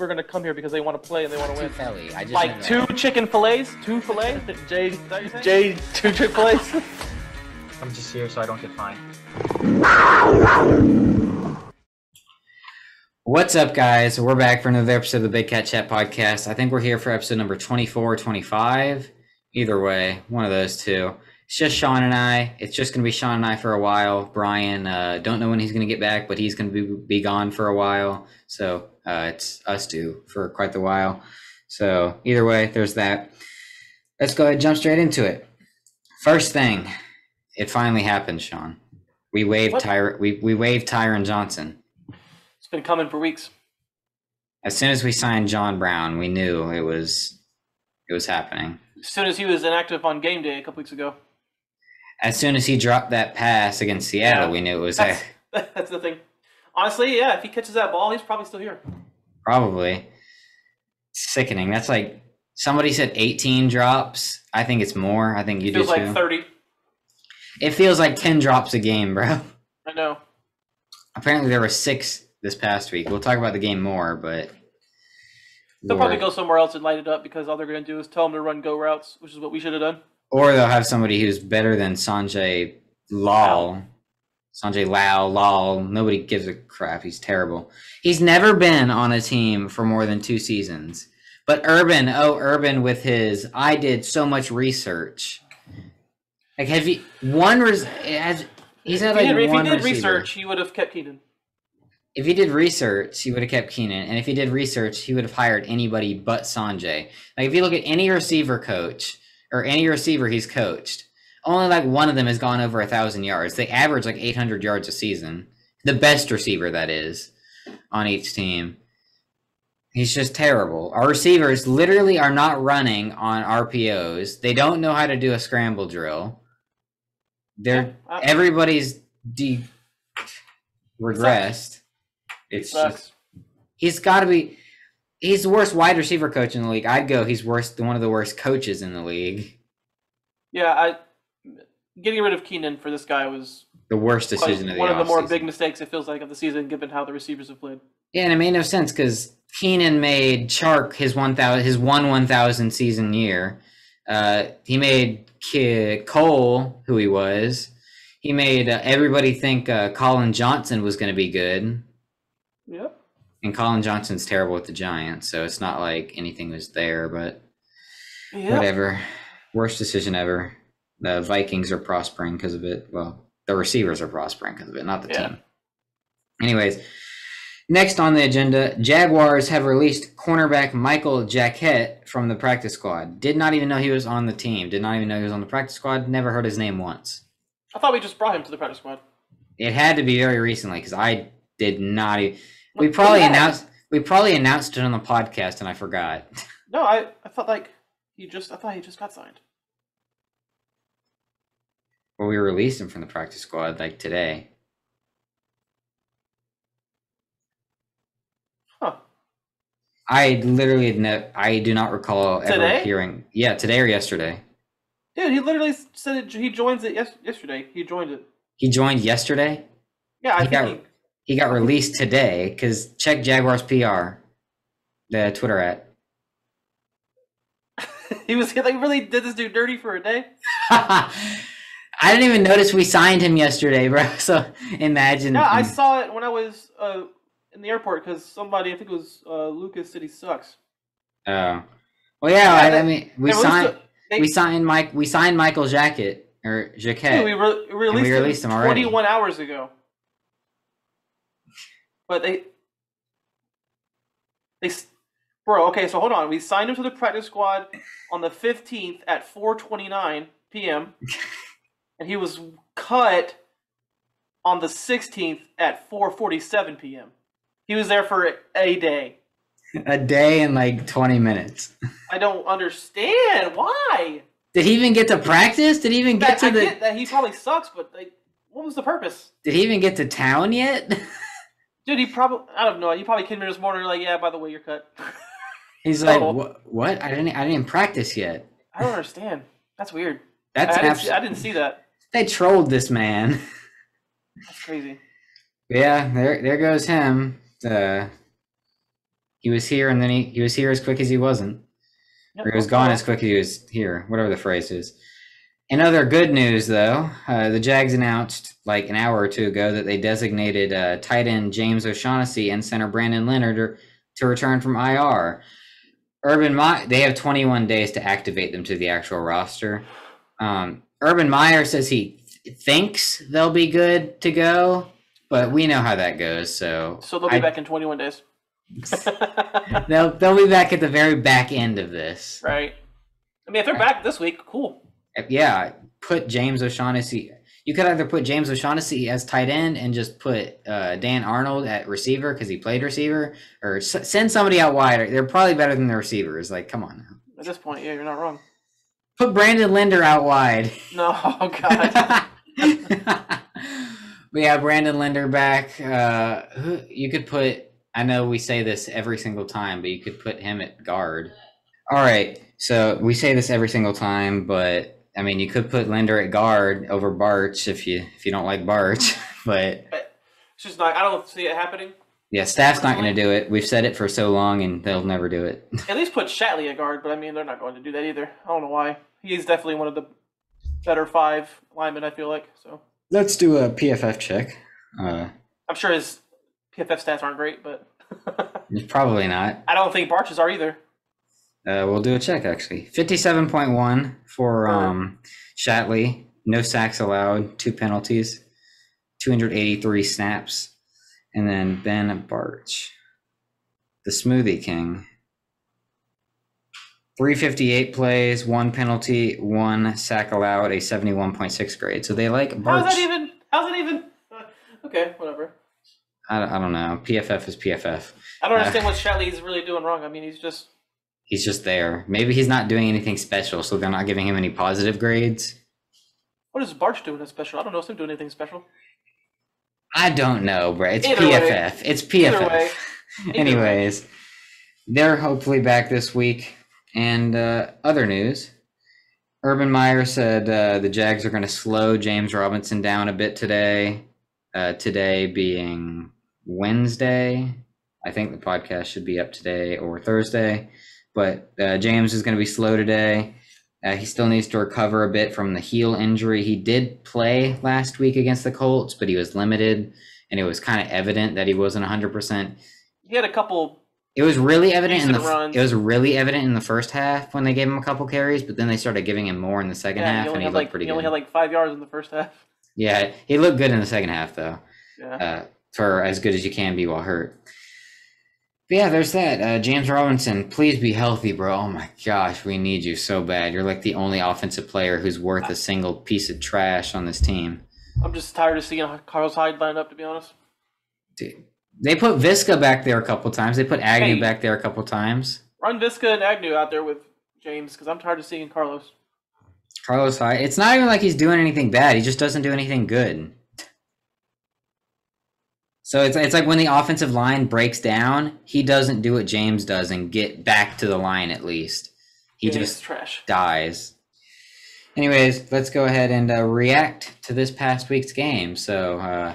are going to come here because they want to play and they want to win. Philly. I just Like two chicken fillets? Two fillets? Jay, two chicken fillets? I'm just here so I don't get fined. What's up, guys? We're back for another episode of the Big Cat Chat podcast. I think we're here for episode number 24 or 25. Either way, one of those two. It's just Shawn and I. It's just going to be Shawn and I for a while. Brian, don't know when he's going to get back, but he's going to be gone for a while. So it's us two for quite the while. So either way, there's that. Let's go ahead and jump straight into it. First thing, it finally happened, Shawn. We waived Tyron Johnson. It's been coming for weeks. As soon as we signed John Brown, we knew it was happening. As soon as he was inactive on game day a couple weeks ago. As soon as he dropped that pass against Seattle, we knew it was that's the thing. Honestly, yeah, if he catches that ball, he's probably still here. Probably. Sickening. That's like, somebody said 18 drops. I think it's more. I think you do too. It feels like 30. It feels like 10 drops a game, bro. I know. Apparently there were 6 this past week. We'll talk about the game more, but... They'll probably go somewhere else and light it up because all they're going to do is tell them to run go routes, which is what we should have done. Or they'll have somebody who's better than Sanjay Lal. Nobody gives a crap. He's terrible. He's never been on a team for more than 2 seasons. But Urban with his, I did so much research. Like, have you, he's had like one receiver. If he did research, he would have kept Keenan. If he did research, he would have kept Keenan. And if he did research, he would have hired anybody but Sanjay. Like, if you look at any receiver coach or any receiver he's coached, only like one of them has gone over 1,000 yards. They average like 800 yards a season. The best receiver, that is, on each team. He's just terrible. Our receivers literally are not running on RPOs. They don't know how to do a scramble drill. Everybody's regressed. It's just, he's got to be. He's the worst wide receiver coach in the league. I'd go. He's one of the worst coaches in the league. Yeah, getting rid of Keenan for this guy was the worst decision of the offseason. One of the more big mistakes it feels like of the season, given how the receivers have played. Yeah, and it made no sense because Keenan made Chark his 1,000 season year. He made Cole who he was. He made everybody think Colin Johnson was going to be good. Yep. And Colin Johnson's terrible with the Giants, so it's not like anything was there, but whatever. Worst decision ever. The Vikings are prospering because of it. Well, the receivers are prospering because of it, not the team. Anyways, next on the agenda, Jaguars have released cornerback Michael Jacquette from the practice squad. Did not even know he was on the team. Did not even know he was on the practice squad. Never heard his name once. I thought we just brought him to the practice squad. It had to be very recently because I did not. We probably announced it on the podcast and I forgot. No, I thought I thought he just got signed. Well, we released him from the practice squad like today. Huh. I do not recall ever hearing. Yeah, today or yesterday. Dude, he literally said he joins it yesterday. He joined it. He joined yesterday? Yeah, he got released today because check Jaguars PR, the Twitter at. He really did this dude dirty for a day? I didn't even notice we signed him yesterday, bro. So imagine. Yeah, I saw it when I was in the airport because somebody, I think it was Lucas, said he sucks. Oh, well, yeah. We signed Michael Jacquette. Dude, we released him already 21 hours ago. But bro, okay, so hold on. We signed him to the practice squad on the 15th at 4:29 p.m. and he was cut on the 16th at 4:47 p.m. He was there for a day. A day and like 20 minutes. I don't understand why. Did he even get to practice? Did he even get to I get that he probably sucks, but what was the purpose? Did he even get to town yet? Dude, I don't know. He probably came in this morning like, yeah, by the way, you're cut. He's like, what? I didn't practice yet. I don't understand. That's weird. I didn't see that. They trolled this man. That's crazy. Yeah, there goes him. He He was here, and then he was here as quick as he wasn't. Yep, Or he was gone as quick as he was here, whatever the phrase is. In other good news, though, the Jags announced like an hour or two ago that they designated tight end James O'Shaughnessy and center Brandon Leonard to return from IR. They have 21 days to activate them to the actual roster. Urban Meyer says he thinks they'll be good to go, but we know how that goes. So they'll be back in 21 days. they'll be back at the very back end of this. Right. I mean, if they're back this week, cool. Yeah, put James O'Shaughnessy. You could either put James O'Shaughnessy as tight end and just put Dan Arnold at receiver because he played receiver, or send somebody out wide. They're probably better than the receivers. Like, come on now. At this point, yeah, you're not wrong. Put Brandon Linder out wide. No, oh God. We have Brandon Linder back. You could put. I know we say this every single time, but you could put him at guard. All right, so we say this every single time, but I mean, you could put Linder at guard over Barch if you don't like Barch, but it's just not. I don't see it happening. Yeah, staff's not going to do it. We've said it for so long, and they'll never do it. At least put Shatley at guard, but I mean, they're not going to do that either. I don't know why. He's definitely one of the better 5 linemen, I feel like. So let's do a PFF check. I'm sure his PFF stats aren't great, but probably not. I don't think Barch's are either. We'll do a check, actually. 57.1 for Shatley. No sacks allowed. 2 penalties. 283 snaps. And then Ben Barch, the Smoothie King. 358 plays, 1 penalty, 1 sack allowed, a 71.6 grade. So they like Barch. How's that even? Okay, whatever. I don't know. PFF is PFF. I don't understand what Shatley's really doing wrong. I mean, he's just there. Maybe he's not doing anything special, so they're not giving him any positive grades. What is Barch doing that's special? I don't know if him doing anything special. I don't know, bro. It's Either PFF. Way. It's PFF. Either way. Anyways, they're hopefully back this week. And other news, Urban Meyer said the Jags are going to slow James Robinson down a bit today. Today being Wednesday. I think the podcast should be up today or Thursday. But James is going to be slow today. He still needs to recover a bit from the heel injury. He did play last week against the Colts, but he was limited, and it was kind of evident that he wasn't 100%. He had a couple. It was really evident in the first half when they gave him a couple carries, but then they started giving him more in the second half, and he looked pretty good. He only had like 5 yards in the first half. Yeah, he looked good in the second half, though. Yeah. For as good as you can be while hurt. But yeah, there's that. James Robinson, please be healthy, bro. Oh my gosh, we need you so bad. You're like the only offensive player who's worth a single piece of trash on this team. I'm just tired of seeing Carlos Hyde line up, to be honest. Dude, they put Visca back there a couple times. They put Agnew back there a couple times. Run Visca and Agnew out there with James, because I'm tired of seeing Carlos. Carlos Hyde. It's not even like he's doing anything bad. He just doesn't do anything good. So it's like when the offensive line breaks down, he doesn't do what James does and get back to the line at least. He just dies. Anyways, let's go ahead and react to this past week's game. So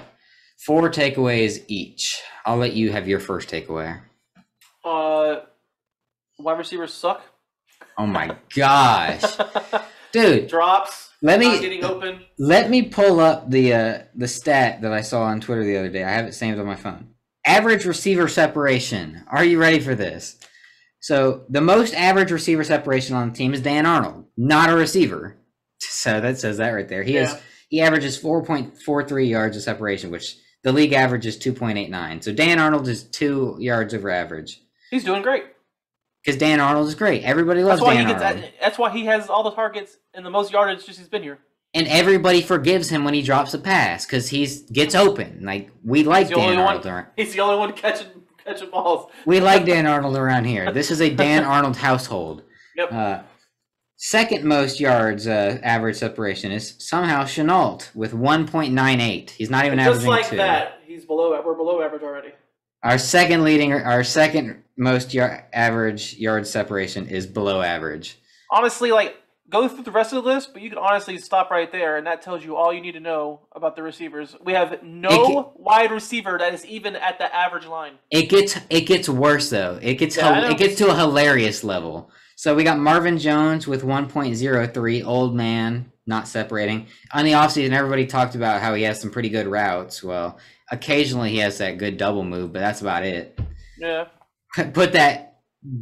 4 takeaways each. I'll let you have your first takeaway. Wide receivers suck. Oh my gosh. Dude. Drops. Not getting open. Let me pull up the stat that I saw on Twitter the other day. I have it saved on my phone. Average receiver separation. Are you ready for this? So the most average receiver separation on the team is Dan Arnold, not a receiver. So that says that right there. He averages 4.43 yards of separation, which the league average is 2.89. So Dan Arnold is 2 yards over average. He's doing great. Because Dan Arnold is great. Everybody loves Dan Arnold. That's why he has all the targets and the most yardage since he's been here. And everybody forgives him when he drops a pass because he gets open. Like, we like Dan Arnold. He's the only one catching balls. We like Dan Arnold around here. This is a Dan Arnold household. Yep. Second most yards average separation is somehow Chenault with 1.98. He's not even averaging 2. Just like that, we're below average already. Our second most average yard separation is below average. Honestly, like, go through the rest of the list, but you can honestly stop right there, and that tells you all you need to know about the receivers. We have no wide receiver that is even at the average line. It gets worse though. It gets to a hilarious level. So we got Marvin Jones with 1.03, old man, not separating. On the offseason, everybody talked about how he has some pretty good routes. Well, occasionally he has that good double move, but that's about it. Yeah. Put that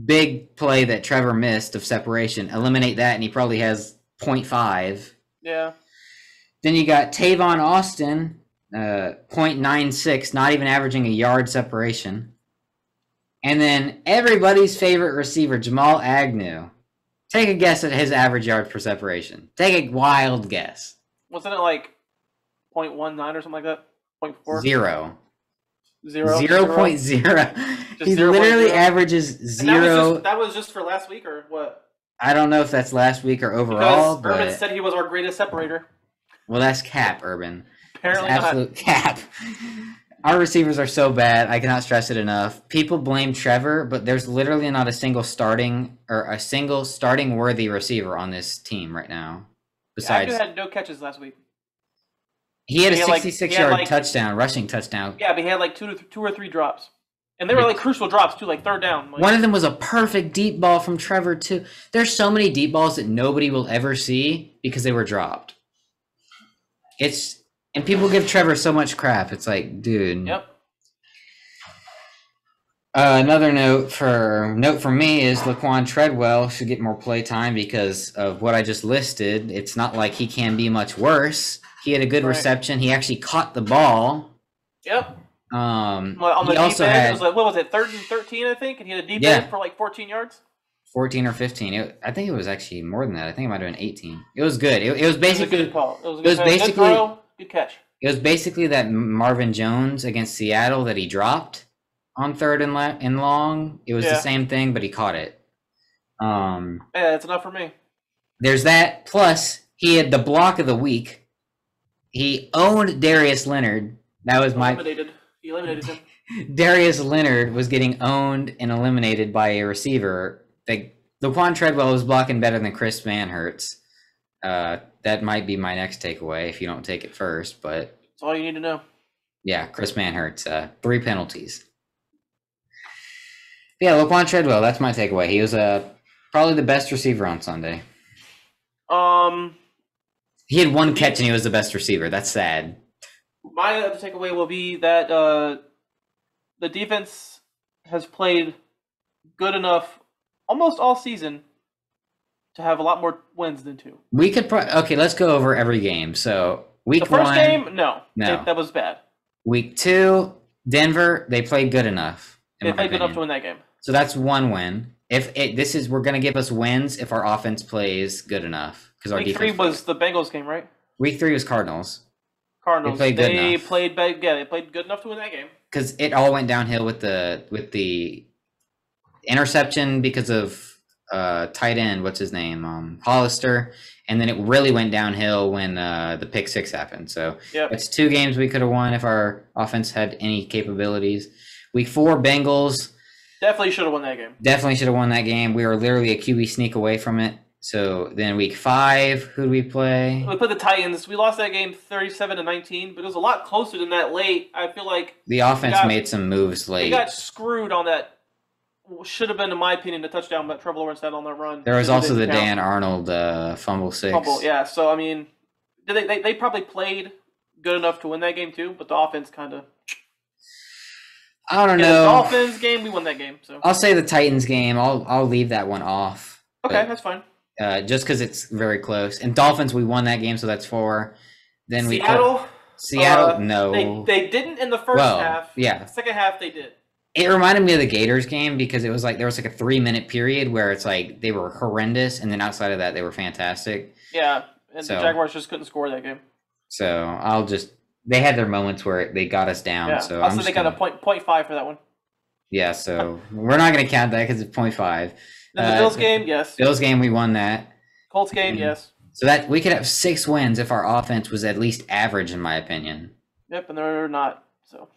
big play that Trevor missed of separation, eliminate that, and he probably has 0.5. Yeah. Then you got Tavon Austin, 0.96, not even averaging a yard separation. And then everybody's favorite receiver, Jamal Agnew. Take a guess at his average yards per separation. Take a wild guess. Wasn't it like 0.19 or something like that? 0.4? Zero. 0.0. He literally averages zero. That was just for last week or what? I don't know if that's last week or overall. Because Urban said he was our greatest separator. Well, that's cap, Urban. Apparently that's absolute not. Cap. Our receivers are so bad. I cannot stress it enough. People blame Trevor, but there's literally not a single starting worthy receiver on this team right now. Besides, Agnew had no catches last week. He had a 66-yard touchdown, rushing touchdown. Yeah, but he had like two or three drops. And they were like crucial drops too, like third down. Like, one of them was a perfect deep ball from Trevor too. There's so many deep balls that nobody will ever see because they were dropped. And people give Trevor so much crap. It's like, dude. Yep. Another note for me is Laquan Treadwell should get more play time because of what I just listed. It's not like he can be much worse. He had a good reception. He actually caught the ball. Yep. On the deep end, it was like, what was it, 3rd and 13, I think? And he had a deep end for like 14 yards? 14 or 15. I think it was actually more than that. I think it might have been 18. It was good. It was basically a good call. It was basically good throw, good catch. It was basically that Marvin Jones against Seattle that he dropped on 3rd and long. It was the same thing, but he caught it. Yeah, that's enough for me. There's that. Plus, he had the block of the week. He owned Darius Leonard. That was He eliminated him. Darius Leonard was getting owned and eliminated by a receiver. Laquan Treadwell was blocking better than Chris Manhertz. That might be my next takeaway if you don't take it first, but that's all you need to know. Yeah, Chris Manhertz, 3 penalties. Yeah, Laquan Treadwell, that's my takeaway. He was probably the best receiver on Sunday. He had 1 catch and he was the best receiver. That's sad. My other takeaway will be that the defense has played good enough almost all season to have a lot more wins than 2. We could okay, let's go over every game. So week 1. The first game, no. That was bad. Week 2, Denver, they played good enough. They played good enough to win that game. So that's 1 win. We're going to give us wins if our offense plays good enough. Because our Week 3 was the Bengals game, right? Week 3 was Cardinals. They played good enough. They played good enough to win that game. Because it all went downhill with the interception because of tight end, what's his name, Hollister, and then it really went downhill when the pick 6 happened. So it's 2 games we could have won if our offense had any capabilities. Week 4, Bengals. Definitely should have won that game. Definitely should have won that game. We were literally a QB sneak away from it. So then week 5, who do we play? We played the Titans. We lost that game 37-19, but it was a lot closer than that late. I feel like the offense made some moves late. We got screwed on that. Should have been, in my opinion, the touchdown that Trevor Lawrence had on that run. There was also the Dan Arnold fumble 6. Yeah. So I mean, they probably played good enough to win that game too, but the offense kind of. I don't know. The Dolphins game, we won that game. So I'll say the Titans game. I'll leave that one off. Okay, that's fine. Just because it's very close. And Dolphins, we won that game, so that's 4. Then Seattle, no. They didn't in the first half. Yeah. Second half, they did. It reminded me of the Gators game because it was like there was like a 3-minute period where it's like they were horrendous, and then outside of that, they were fantastic. Yeah, and the Jaguars just couldn't score that game. So they had their moments where they got us down. Yeah. So also, they got a 0.5 for that one. Yeah, so we're not going to count that because it's 0.5. Then the Bills game, yes. Bills game, we won that. Colts game, yes. So that we could have 6 wins if our offense was at least average, in my opinion. Yep, and they're not. So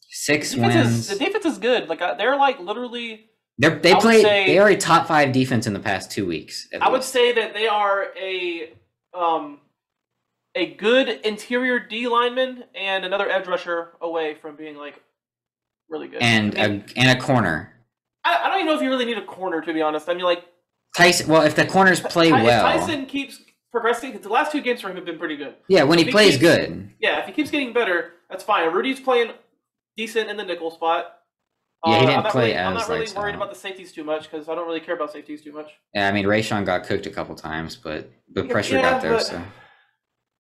6 wins. The defense is good. Like they're like literally They are a top 5 defense in the past 2 weeks. I would say that they are a good interior D lineman and another edge rusher away from being like really good. And a corner. I don't even know if you really need a corner, to be honest. I mean, like Tyson. Well, if the corners play well, if Tyson keeps progressing, because the last 2 games for him have been pretty good. Yeah, when he plays good. Yeah, if he keeps getting better, that's fine. Rudy's playing decent in the nickel spot. Yeah, he didn't play I'm not really worried about the safeties too much because I don't really care about safeties too much. Yeah, I mean, Rayshawn got cooked a couple times, but the pressure got there, so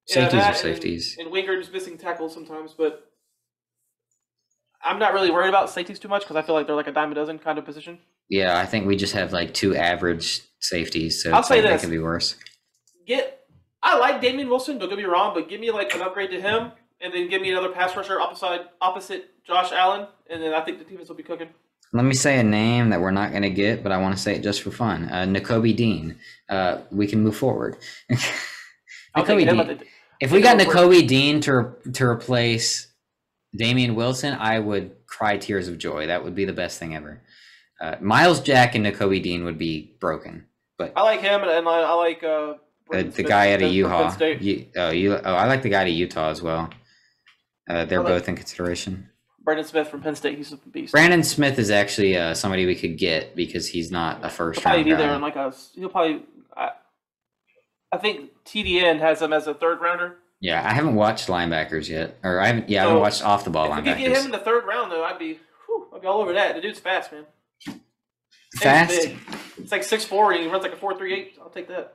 safeties are safeties. And Wingard's missing tackles sometimes, but I'm not really worried about safeties too much because I feel like they're like a dime a dozen kind of position. Yeah, I think we just have like 2 average safeties, so I'll say they this. could be worse. I like Damian Wilson, don't get me wrong, but give me like an upgrade to him, and then give me another pass rusher opposite Josh Allen, and then I think the defense will be cooking. Let me say a name that we're not going to get, but I want to say it just for fun. Nakobe Dean. We can move forward. Nakobe Dean. If we got Nakobe Dean to replace Damian Wilson, I would cry tears of joy. That would be the best thing ever. Miles Jack and Nakobe Dean would be broken. But I like him, and I like the guy out of Utah. I like the guy out of Utah as well. They're both in consideration. Brandon Smith from Penn State, he's a beast. Brandon Smith is actually somebody we could get because he's not a first round guy. There, and he'll probably. I think TDN has him as a 3rd rounder. Yeah, I haven't watched linebackers yet, or I haven't watched off the ball linebackers. If you could get him in the 3rd round, though, I'd be all over that. The dude's fast, man. Fast? It's like 6'4", and he runs like a 4.38. I'll take that.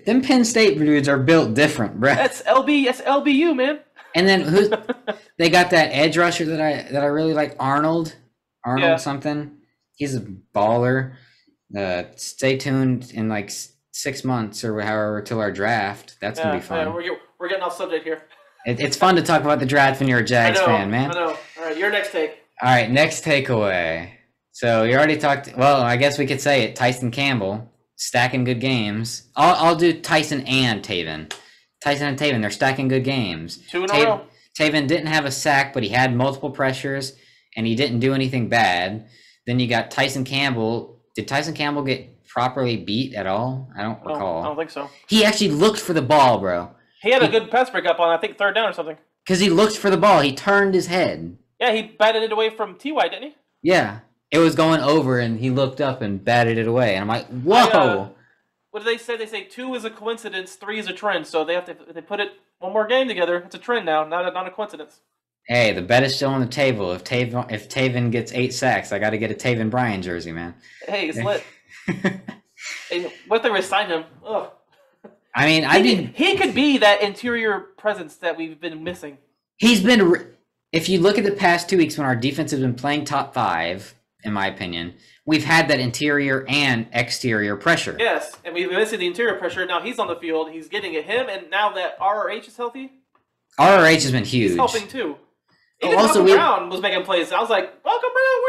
Them Penn State dudes are built different, bro. That's LBU, man. And then they got that edge rusher that I really like, Arnold something. He's a baller. Stay tuned in like 6 months or however till our draft. That's gonna be fun. Yeah, we're getting off subject here. It's fun to talk about the draft when you're a Jags fan, man. I know. All right, your next take. All right, next takeaway. So you already talked. Well, I guess we could say it. Tyson Campbell stacking good games. I'll do Tyson and Taven. Tyson and Taven, they're stacking good games. 2 in a row. Taven didn't have a sack, but he had multiple pressures, and he didn't do anything bad. Then you got Tyson Campbell. Did Tyson Campbell get properly beat at all? I don't recall. I don't think so. He actually looked for the ball, bro. He had a good pass breakup on, I think, 3rd down or something. Because he looked for the ball. He turned his head. Yeah, he batted it away from T.Y., didn't he? Yeah. It was going over, and he looked up and batted it away. And I'm like, whoa. What do they say? They say 2 is a coincidence, 3 is a trend. So they put it one more game together. It's a trend now, not a coincidence. Hey, the bet is still on the table. If Taven gets 8 sacks, I got to get a Taven Bryan jersey, man. Hey, it's lit. Hey, what if they resign him? Ugh. I mean, he could be that interior presence that we've been missing. He's been. If you look at the past 2 weeks when our defense has been playing top 5, in my opinion, we've had that interior and exterior pressure. Yes, and we've been missing the interior pressure. Now he's on the field. He's getting at him, and now that RRH is healthy, RRH has been huge. He's helping too. Even Malcolm Brown was making plays. I was like, Malcolm Brown,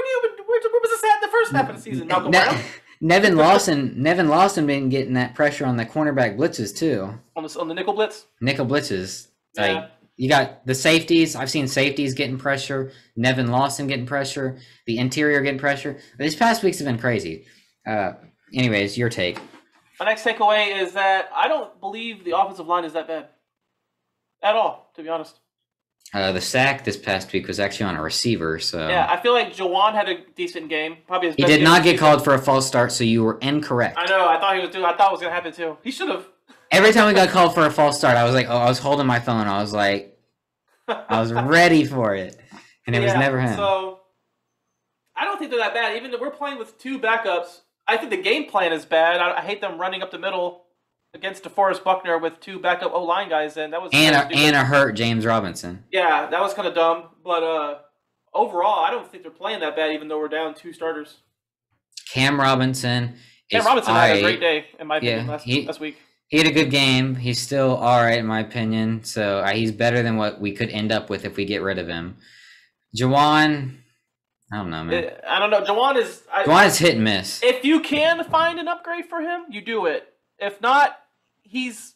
where was this at in the first half of the season? Malcolm Brown. Nevin Lawson been getting that pressure on the cornerback blitzes too. On the nickel blitz. Nickel blitzes. Yeah. Like you got the safeties. I've seen safeties getting pressure. Nevin Lawson getting pressure. The interior getting pressure. These past weeks have been crazy. Anyways, your take. My next takeaway is that I don't believe the offensive line is that bad at all, to be honest. The sack this past week was actually on a receiver, so yeah, I feel like Jawan had a decent game. Probably his best he did not get called for a false start, so you were incorrect. I know. I thought it was gonna happen too. He should have. Every time we got called for a false start, I was like, I was holding my phone. I was like, I was ready for it, and it was never him. So I don't think they're that bad. Even though we're playing with 2 backups, I think the game plan is bad. I hate them running up the middle against DeForest Buckner with 2 backup O-line guys, and that was and a hurt James Robinson. Yeah, that was kind of dumb. But overall, I don't think they're playing that bad, even though we're down 2 starters. Cam Robinson had a great day, in my opinion, last week. He had a good game. He's still all right, in my opinion. So he's better than what we could end up with if we get rid of him. Jawan, I don't know, man. I don't know. Jawan is hit and miss. If you can find an upgrade for him, you do it. If not, he's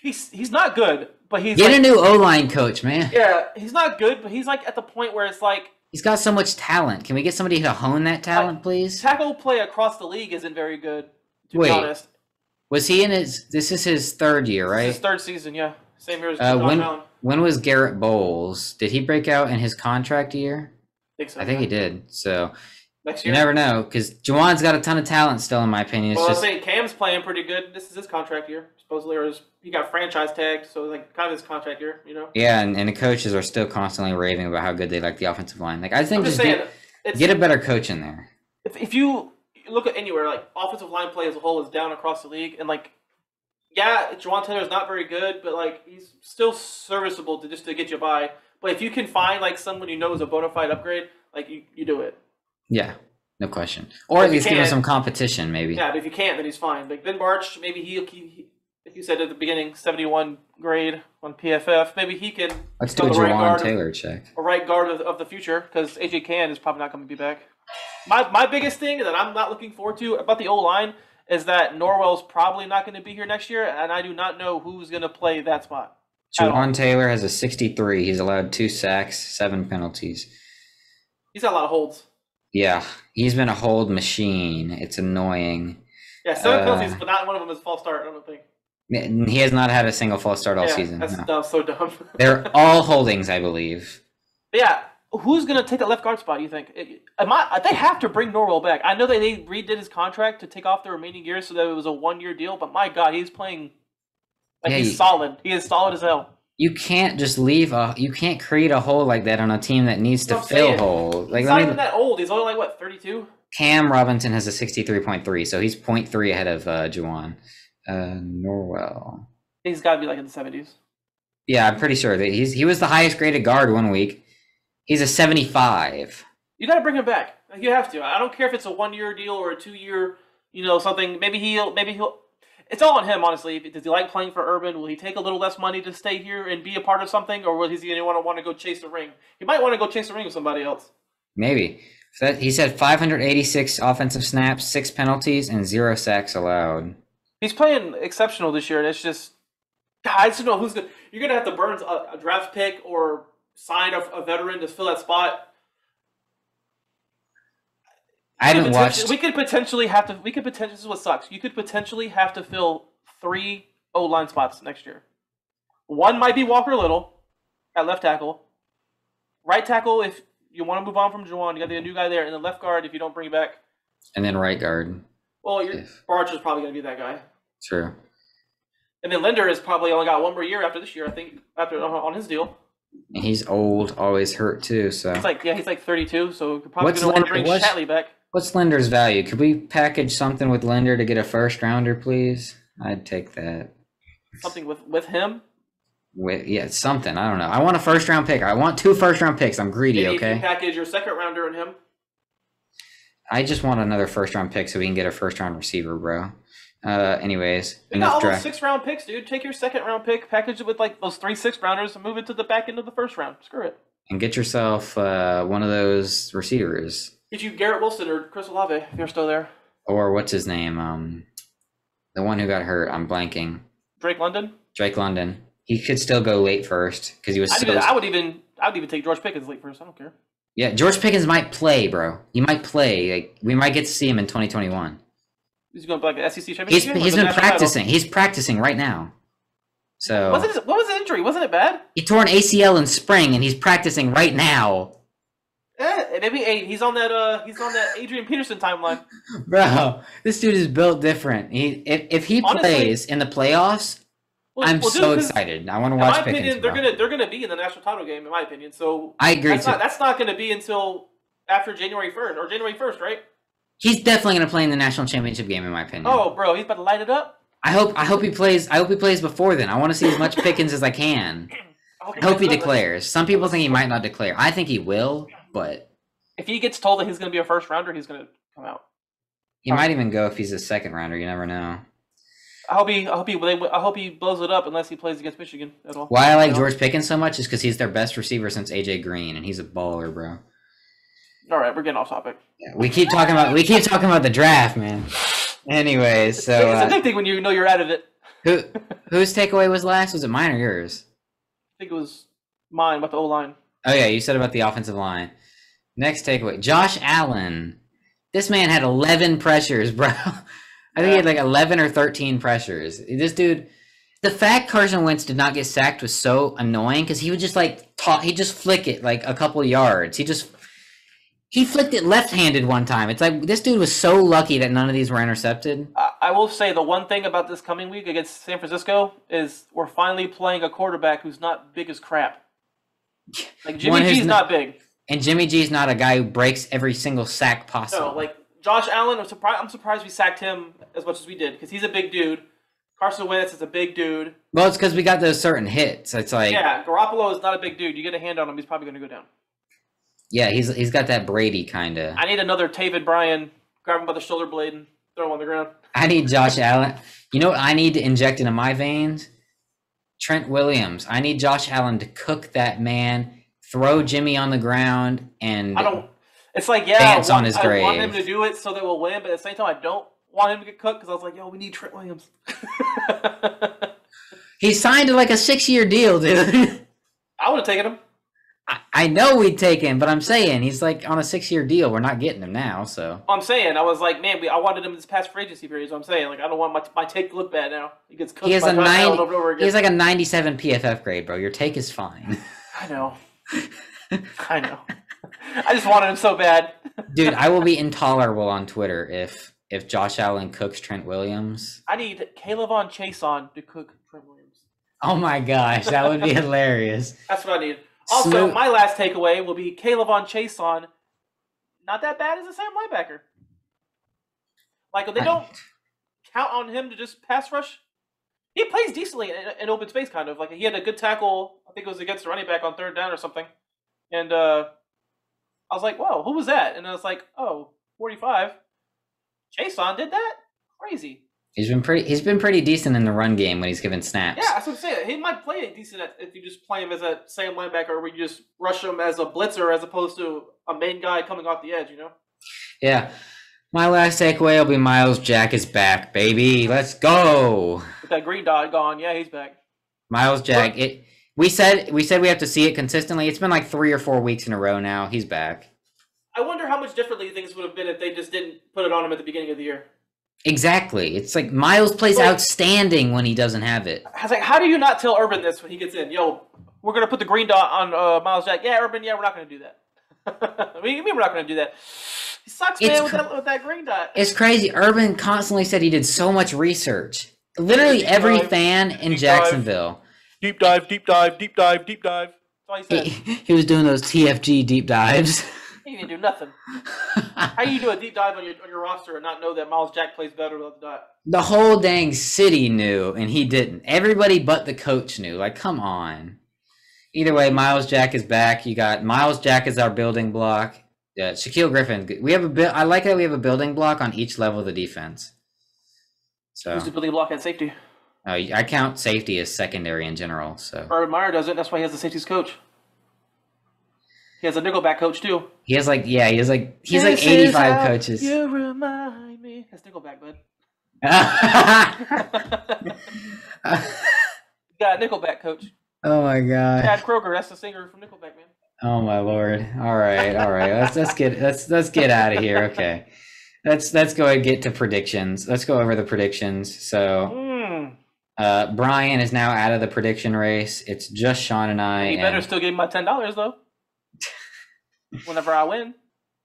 not good. But he's a new O-line coach, man. Yeah, he's not good, but he's like at the point where it's like He's got so much talent. Can we get somebody to hone that talent, please? Tackle play across the league isn't very good, to be Wait, honest. was he in his? This is his third year, right? This is his third season, yeah. Same year as Josh Allen. When was Garrett Bowles? Did he break out in his contract year? I think he did. So next year, you never know, because Juwan's got a ton of talent still, in my opinion. Well, I was saying Cam's playing pretty good. This is his contract year, supposedly, or he got franchise tagged, so like kind of his contract year, you know. Yeah, and the coaches are still constantly raving about how good they like the offensive line. Like I think just saying, get a better coach in there. If you look at anywhere, like offensive line play as a whole is down across the league, and like, yeah, Jawan Taylor's not very good, but like he's still serviceable to get you by. But if you can find like someone you know is a bona fide upgrade, like you do it. Yeah, no question. Or at least give him some competition, maybe. Yeah, but if you can't, then he's fine. Like Ben Barch, maybe he like you said at the beginning, 71 grade on PFF. Maybe he can. Let's do a Jawan Taylor check. A right guard of the future, because AJ Cann is probably not going to be back. My biggest thing that I'm not looking forward to about the O-line is that Norwell's probably not going to be here next year, and I do not know who's going to play that spot. Jawan Taylor has a 63. He's allowed 2 sacks, 7 penalties. He's got a lot of holds. Yeah, he's been a hold machine. It's annoying. Yeah, 7 penalties, but not one of them is a false start, I don't think. He has not had a single false start all season. That's so dumb. They're all holdings, I believe. Yeah, who's going to take that left guard spot, you think? They have to bring Norwell back. I know they redid his contract to take off the remaining years so that it was a 1-year deal, but my God, he's playing like he's solid. He is solid as hell. You can't just you can't create a hole like that on a team that needs to fill holes. Like, he's not even that old. He's only like, what, 32? Cam Robinson has a 63.3, so he's 0.3 ahead of Juwan. Norwell. He's got to be like in the 70s. Yeah, I'm pretty sure that he was the highest graded guard one week. He's a 75. You got to bring him back. Like, you have to. I don't care if it's a 1-year deal or a 2-year, something. Maybe he'll. It's all on him, honestly. Does he like playing for Urban? Will he take a little less money to stay here and be a part of something, or will he want to go chase a ring? He might want to go chase a ring with somebody else. Maybe. He said 586 offensive snaps, 6 penalties, and 0 sacks allowed. He's playing exceptional this year, and it's just, God, I just don't know who's good. You're gonna have to burn a draft pick or sign a veteran to fill that spot. I haven't watched. We could potentially have to. This is what sucks. You could potentially have to fill 3 O-line spots next year. One might be Walker Little at left tackle. Right tackle, if you want to move on from Juwan, you got a new guy there, and then left guard if you don't bring it back. And then right guard. Well, Barch is probably going to be that guy. True. And then Linder has probably only got 1 more year after this year, I think, on his deal. And he's old, always hurt too. So he's like 32. So you're probably going to want to bring Shatley back. What's Linder's value? Could we package something with Linder to get a first rounder, please? I'd take that. Something with him? Something. I don't know. I want a first round pick. I want 2 first round picks. I'm greedy. Maybe okay. If you package your second rounder and him. I just want another first round pick so we can get a first round receiver, bro. Anyways, you got all those 6-round picks, dude. Take your second round pick, package it with like those 3 6-rounders, and move it to the back end of the first round. Screw it. And get yourself one of those receivers. Get you Garrett Wilson or Chris Olave if you're still there. Or what's his name? The one who got hurt. I'm blanking. Drake London. He could still go late first because he was. I would even take George Pickens late first. I don't care. Yeah, George Pickens might play, bro. He might play. Like, we might get to see him in 2021. He's going to play like an SEC championship. He's been practicing. He's practicing right now. So what was his injury? Wasn't it bad? He tore an ACL in spring, and he's practicing right now. Maybe he's on that Adrian Peterson timeline. Bro, this dude is built different. If he plays in the playoffs, I'm so excited. I want to watch Pickens. In my opinion, they're gonna be in the national title game. In my opinion, so I agree. That's not gonna be until after January 1st or January 1st, right? He's definitely gonna play in the national championship game, in my opinion. Oh, bro, he's about to light it up. I hope he plays. I hope he plays before then. I want to see as much Pickens as I can. I hope he declares. Some people think he might not declare. I think he will, but if he gets told that he's going to be a first rounder, he's going to come out. He might even go if he's a second rounder. You never know. I hope he blows it up unless he plays against Michigan at all. Why I like George Pickens so much is because he's their best receiver since AJ Green, and he's a baller, bro. All right, we're getting off topic. Yeah, we keep talking about the draft, man. Anyways, so it's a big thing when you know you're out of it. Whose takeaway was last? Was it mine or yours? I think it was mine about the O-line. Oh yeah, you said about the offensive line. Next takeaway. Josh Allen. This man had 11 pressures, bro. I think he had like 11 or 13 pressures. This dude, the fact Carson Wentz did not get sacked was so annoying because he would just he'd just flick it like a couple yards. He flicked it left-handed one time. It's like this dude was so lucky that none of these were intercepted. I will say the one thing about this coming week against San Francisco is we're finally playing a quarterback who's not big as crap. Like Jimmy G's not big. And Jimmy G's not a guy who breaks every single sack possible. No, like Josh Allen, I'm surprised we sacked him as much as we did because he's a big dude. Carson Wentz is a big dude. Well, it's because we got those certain hits. It's like Garoppolo is not a big dude. You get a hand on him, he's probably going to go down. Yeah, he's got that Brady kind of. I need another Tavid Bryan, grab him by the shoulder blade and throw him on the ground. I need Josh Allen. You know what I need to inject into my veins? Trent Williams. I need Josh Allen to cook that man, throw Jimmy on the ground, and it's like, dance on his grave. I want him to do it so that we'll win, but at the same time, I don't want him to get cooked because I was like, we need Trent Williams. He signed to like a 6-year deal, dude. I would have taken him. I know we'd take him, but I'm saying he's like on a 6-year deal. We're not getting him now, so. I'm saying, I was like, man, I wanted him this past free agency period, so I'm saying, like, I don't want my take to look bad now. He gets cooked by Josh Allen over and over again. He has like a 97 PFF grade, bro. Your take is fine. I know. I know. I just wanted him so bad. Dude, I will be intolerable on Twitter if Josh Allen cooks Trent Williams. I need Kayvon Chason to cook Trent Williams. Oh my gosh, that would be hilarious. That's what I need. Also, my last takeaway will be Kayvon Chason, not that bad as a Sam linebacker. Like, they don't count on him to just pass rush. He plays decently in open space, kind of. Like, he had a good tackle, I think it was against the running back on third down or something. And I was like, whoa, who was that? And I was like, 45. Chason did that? Crazy. He's been pretty decent in the run game when he's given snaps. Yeah, that's what I'm saying. He might play decent if you just play him as a Sam linebacker, or you just rush him as a blitzer as opposed to a main guy coming off the edge, you know? Yeah. My last takeaway will be Myles Jack is back, baby. Let's go. With that green dot gone, yeah, he's back. Myles Jack. We said we have to see it consistently. It's been like 3 or 4 weeks in a row now. He's back. I wonder how much differently things would have been if they just didn't put it on him at the beginning of the year. Exactly. It's like Myles plays outstanding when he doesn't have it. I was like, how do you not tell Urban this when he gets in? Yo, we're going to put the green dot on Myles Jack. Yeah, Urban, we're not going to do that. What do you mean we're not going to do that? He sucks, man, with that green dot. It's crazy. Urban constantly said he did so much research. Literally every fan in Jacksonville. Deep dive, deep dive, deep dive, deep dive. That's all he said. He was doing those TFG deep dives. He didn't do nothing. How do you do a deep dive on your roster and not know that Myles Jack plays better without the dot? The whole dang city knew, and he didn't. Everybody but the coach knew. Like, come on. Either way, Myles Jack is back. You got Myles Jack as our building block. Shaquille Griffin. I like that we have a building block on each level of the defense. So who's the building block at safety? I count safety as secondary in general. So Urban Meyer does it. That's why he has the safeties coach. He has a nickelback coach too. He has like 85 coaches. You remind me. That's nickelback, bud. You got a nickelback coach. Oh my god. Chad Kroger, that's the singer from Nickelback, man. Oh my lord. All right. Let's get out of here. Okay. Let's go and get to predictions. Let's go over the predictions. So Brian is now out of the prediction race. It's just Shawn and I. You better still give me my $10 though. Whenever I win.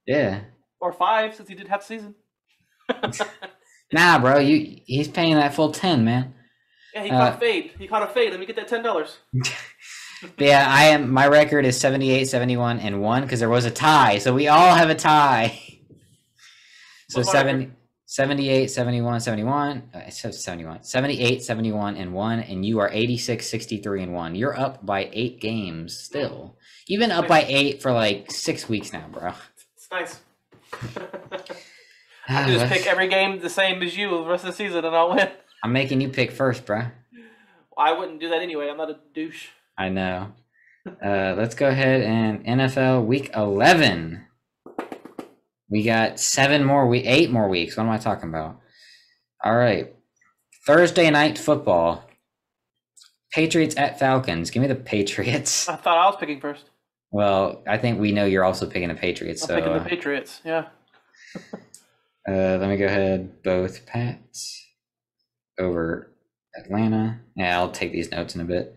Yeah. Or 5 since he did half the season. Nah, bro, he's paying that full 10, man. Yeah, he caught a fade. Let me get that $10. Yeah, my record is 78, 71, and 1 because there was a tie. So we all have a tie. So 78, 71, 71. It says 71. 78, 71, and 1. And you are 86, 63, and 1. You're up by 8 games still. You've been up by 8 for like 6 weeks now, bro. It's nice. I can just pick every game the same as you the rest of the season and I'll win. I'm making you pick first, bro. Well, I wouldn't do that anyway. I'm not a douche. I know. Let's go ahead and NFL Week 11. We got 8 more weeks. What am I talking about? All right. Thursday night football. Patriots at Falcons. Give me the Patriots. I thought I was picking first. Well, I think we know you're also picking the Patriots. I'm picking the Patriots. Yeah. Let me go ahead. Both Pats over Atlanta. Yeah, I'll take these notes in a bit.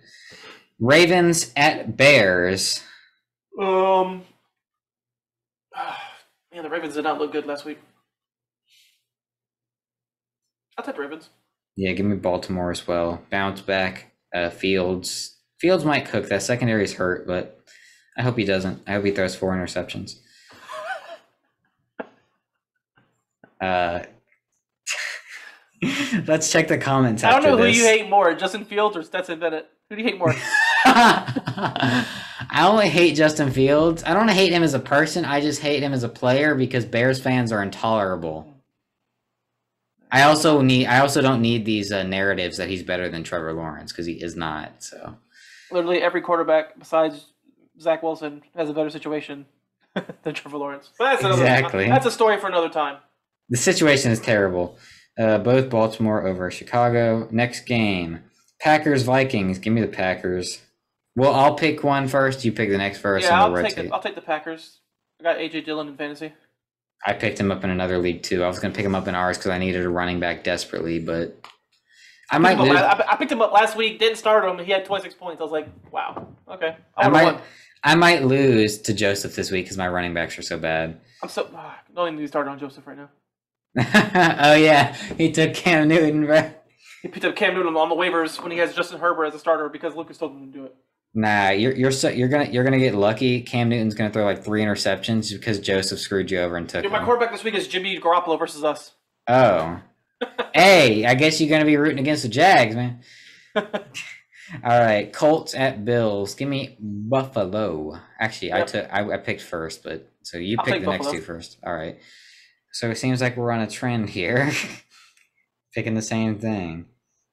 Ravens at Bears. Man, the Ravens did not look good last week. I'll take the Ravens. Yeah, give me Baltimore as well. Bounce back. Fields. Fields might cook. That secondary is hurt, but I hope he doesn't. I hope he throws 4 interceptions. Let's check the comments. I don't know who this. you hate more, Justin Fields or Stetson Bennett. Who do you hate more? I only hate Justin Fields. I don't hate him as a person. I just hate him as a player because Bears fans are intolerable. I also don't need these narratives that he's better than Trevor Lawrence because he is not. So literally every quarterback besides Zach Wilson has a better situation than Trevor Lawrence. But that's a story for another time. The situation is terrible. Both Baltimore over Chicago. Next game, Packers Vikings. Give me the Packers. Well, I'll pick one first. You pick the next first. Yeah, and we'll rotate. I'll take the Packers. I got AJ Dillon in fantasy. I picked him up in another league too. I was going to pick him up in ours because I needed a running back desperately, but I might lose. I picked him up last week. Didn't start him. He had 26 points. I was like, wow, okay. I might lose to Joseph this week because my running backs are so bad. Don't even need to start on Joseph right now. Oh yeah, he took Cam Newton, bro. He picked up Cam Newton on the waivers when he has Justin Herbert as a starter because Lucas told him to do it. Nah, you're gonna get lucky. Cam Newton's gonna throw like 3 interceptions because Joseph screwed you over and took him. My quarterback this week is Jimmy Garoppolo versus us. Oh, hey, I guess you're gonna be rooting against the Jags, man. All right, Colts at Bills. Give me Buffalo. Actually, yep. I picked first, but so you pick the next two first. All right. So it seems like we're on a trend here, picking the same thing.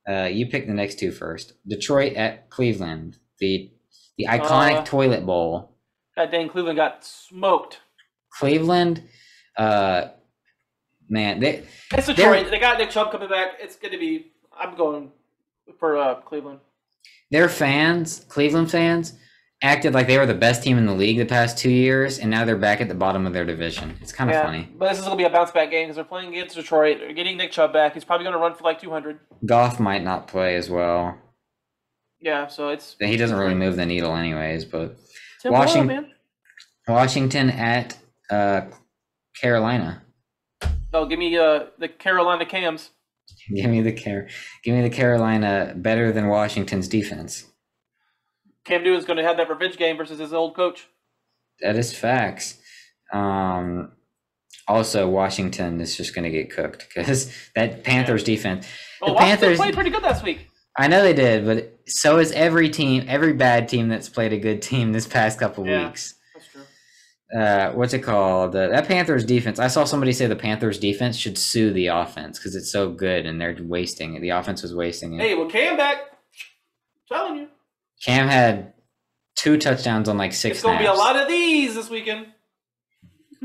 You pick the next two first. Detroit at Cleveland. The iconic toilet bowl. God dang, Cleveland got smoked. Cleveland, man, it's Detroit. They got Nick Chubb coming back. It's going to be. I'm going for Cleveland. Their fans, Cleveland fans, acted like they were the best team in the league the past 2 years, and now they're back at the bottom of their division. It's kind of funny. But this is going to be a bounce back game because they're playing against Detroit. They're getting Nick Chubb back. He's probably going to run for like 200. Goff might not play as well. Yeah, so it's... He doesn't really move the needle anyways, but... Washington at Carolina. Oh, give me the Carolina Cams. Give me the Carolina better than Washington's defense. Cam Newton's going to have that revenge game versus his old coach. That is facts. Also, Washington is just going to get cooked because that Panthers defense. Well, Washington played pretty good last week. I know they did, but so is every team, every bad team that's played a good team this past couple weeks. That's true. What's it called? That Panthers defense. I saw somebody say the Panthers defense should sue the offense because it's so good and they're wasting it. The offense was wasting it. Hey, well, Cam back. I'm telling you. Cam had 2 touchdowns on like 6 snaps. It's going to be a lot of these this weekend.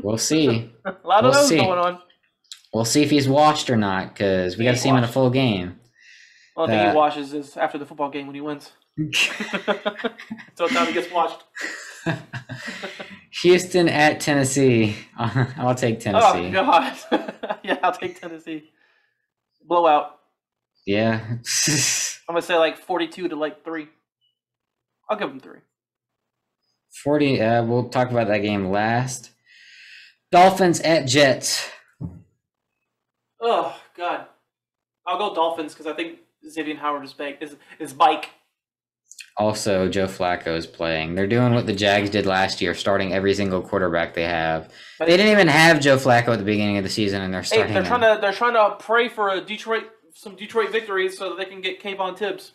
We'll see. A lot of those going on. We'll see if he's washed or not because we got to see him in a full game. The only thing he washes is after the football game when he wins. So time he gets washed. Houston at Tennessee. I'll take Tennessee. Oh, God. Yeah, I'll take Tennessee. Blowout. Yeah. I'm going to say like 42 to like 3. I'll give them 3. 40. We'll talk about that game last. Dolphins at Jets. Oh, God. I'll go Dolphins because I think Xavier Howard is bike. Also, Joe Flacco is playing. They're doing what the Jags did last year, starting every single quarterback they have. But they didn't even have Joe Flacco at the beginning of the season, and they're starting him. They're trying to pray for some Detroit victories so that they can get Kayvon Tibbs.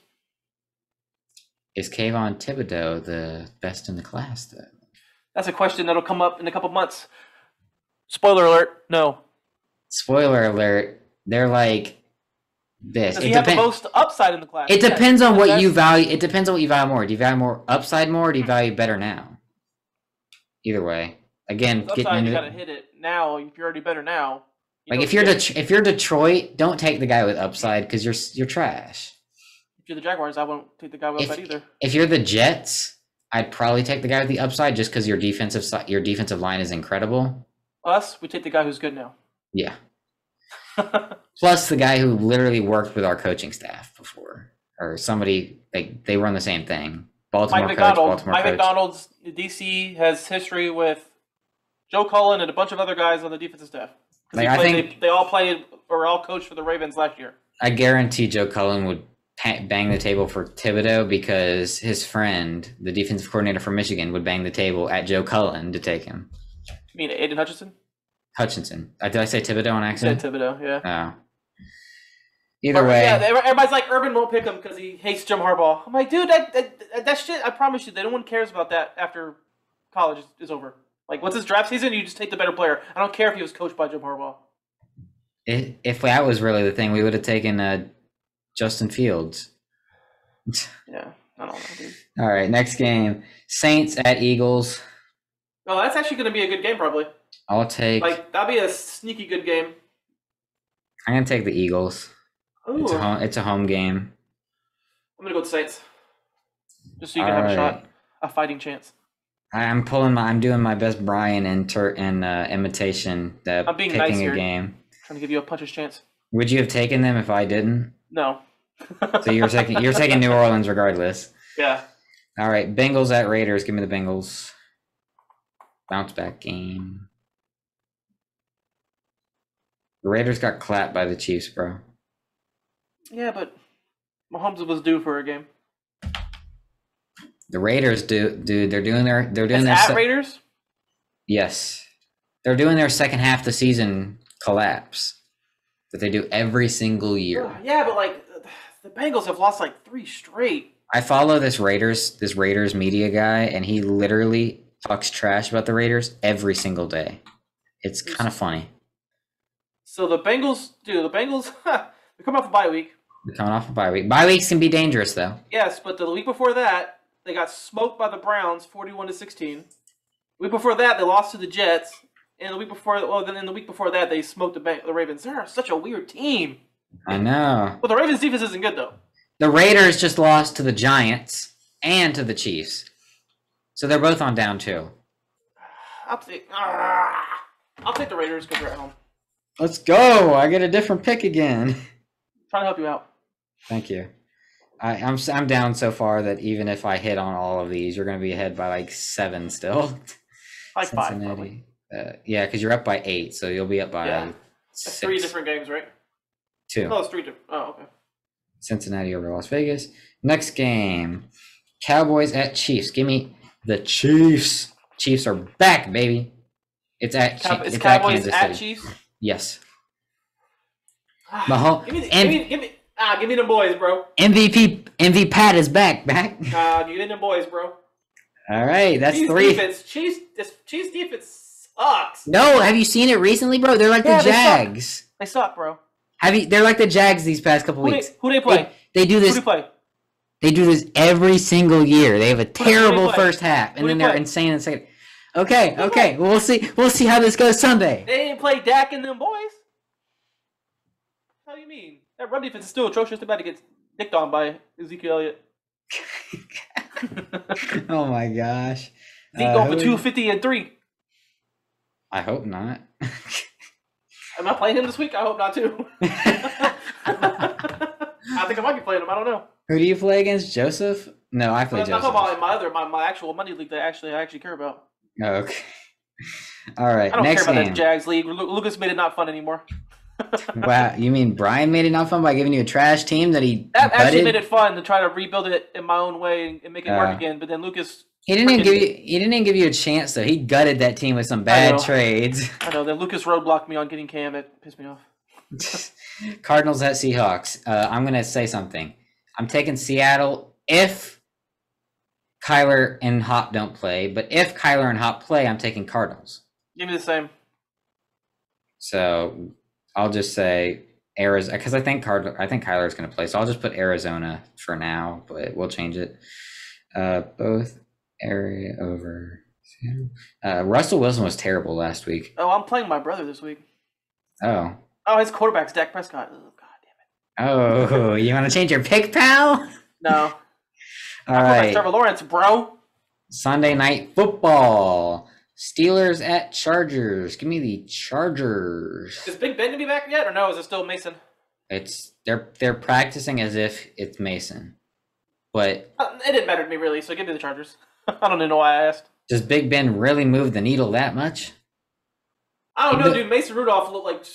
Is Kayvon Thibodeau the best in the class, though? That's a question that'll come up in a couple months. Spoiler alert, no. Spoiler alert, they're like this. Does he have the most upside in the class? It depends on what you value. It depends on what you value more. Do you value more upside more, or do you value better now? Either way. Again, you gotta hit it now. If you're already better now. Like if you're Detroit, don't take the guy with upside because you're trash. If you're the Jaguars, I won't take the guy with upside either. If you're the Jets, I'd probably take the guy with the upside just because your defensive line is incredible. Us, we take the guy who's good now. Yeah. Plus the guy who literally worked with our coaching staff before, or somebody they run the same thing. Baltimore Mike McDonald's DC has history with Joe Cullen and a bunch of other guys on the defensive staff. Because they all played or all coached for the Ravens last year. I guarantee Joe Cullen would bang the table for Thibodeau because his friend, the defensive coordinator from Michigan, would bang the table at Joe Cullen to take him. You mean Aiden Hutchinson? Hutchinson. Did I say Thibodeau on accident? You said Thibodeau, yeah. Oh. Either way. Yeah, everybody's like, Urban won't pick him because he hates Jim Harbaugh. I'm like, dude, that shit, I promise you, no one cares about that after college is over. Like, once it's draft season, you just take the better player. I don't care if he was coached by Jim Harbaugh. If that was really the thing, we would have taken Justin Fields. Yeah, I don't know, dude. All right, next game. Saints at Eagles. Oh, that's actually going to be a good game, probably. I'll take... that'll be a sneaky good game. I'm going to take the Eagles. Ooh. It's a home game. I'm going to go with the Saints. Just so you can have a shot, a fighting chance. I'm doing my best Brian imitation. I'm being picking nice here. A game. Trying to give you a puncher's chance. Would you have taken them if I didn't? No. So you're taking New Orleans regardless. Yeah. All right, Bengals at Raiders. Give me the Bengals. Bounce back game. The Raiders got clapped by the Chiefs, bro. Yeah, but Mahomes was due for a game. The Raiders dude. They're doing their Raiders. Yes, they're doing their second half of the season collapse that they do every single year. Yeah, but the Bengals have lost 3 straight. I follow this Raiders media guy, and he literally talks trash about the Raiders every single day. It's kind of funny. So the Bengals, they're coming off a bye week. They're coming off a bye week. Bye weeks can be dangerous, though. Yes, but the week before that, they got smoked by the Browns, 41-16. The week before that, they lost to the Jets. And the week before that, they smoked the Ravens. They're such a weird team. I know. Well, the Ravens' defense isn't good, though. The Raiders just lost to the Giants and to the Chiefs. So they're both on down 2. I'll take the Raiders because they're at home. Let's go. I get a different pick again. Trying to help you out. Thank you. I'm down so far that even if I hit on all of these, you're going to be ahead by 7 still. 5, probably. Yeah, because you're up by 8, so you'll be up by 6. 3 different games, right? 2. No, it's 3 different. Oh, okay. Cincinnati over Las Vegas. Next game, Cowboys at Chiefs. Give me the Chiefs. Chiefs are back, baby. It's at Cowboys Kansas at City. Chiefs. Yes. Give me them boys, bro. MVP Pat is back. Give me them boys, bro. All right, that's Chiefs 3. Chiefs defense sucks. No, have you seen it recently, bro? They're like the Jags. They suck, bro. They're like the Jags these past couple weeks. Who they play? They do this. Who they play? They do this every single year. They have a terrible first half, and then they're insane in second. Okay. Well, we'll see. We'll see how this goes Sunday. They didn't play Dak and them boys. How do you mean? That run defense is still atrocious. They're about to get dicked on by Ezekiel Elliott. Oh my gosh. Zeke going for 250 and 3. I hope not. Am I playing him this week? I hope not too. I think I might be playing him. I don't know. Who do you play against? Joseph? No, I play Joseph. I'm talking about my actual money league that I actually care about. Oh, okay. All right. I don't next care about game. that Jags league. Lucas made it not fun anymore. Wow, you mean Brian made it not fun by giving you a trash team that he actually made it fun to try to rebuild it in my own way and make it work again. But then Lucas, he didn't even give you a chance though. He gutted that team with some bad trades. I know. Then Lucas roadblocked me on getting Cam. It pissed me off. Cardinals at Seahawks. I'm gonna say something. I'm taking Seattle if Kyler and Hop don't play, but if Kyler and Hop play, I'm taking Cardinals. Give me the same. So I'll just say Arizona because I think Kyler's going to play. So I'll just put Arizona for now, but we'll change it. Both area over. Russell Wilson was terrible last week. Oh, I'm playing my brother this week. Oh, his quarterback's Dak Prescott. Oh, God damn it. Oh, you want to change your pick, pal? No. All right. Trevor Lawrence, bro. Sunday Night Football. Steelers at Chargers. Give me the Chargers. Is Big Ben to be back yet, or no? Is it still Mason? They're practicing as if it's Mason, but it didn't matter to me really. So give me the Chargers. I don't even know why I asked. Does Big Ben really move the needle that much? I don't know, dude. Mason Rudolph looked like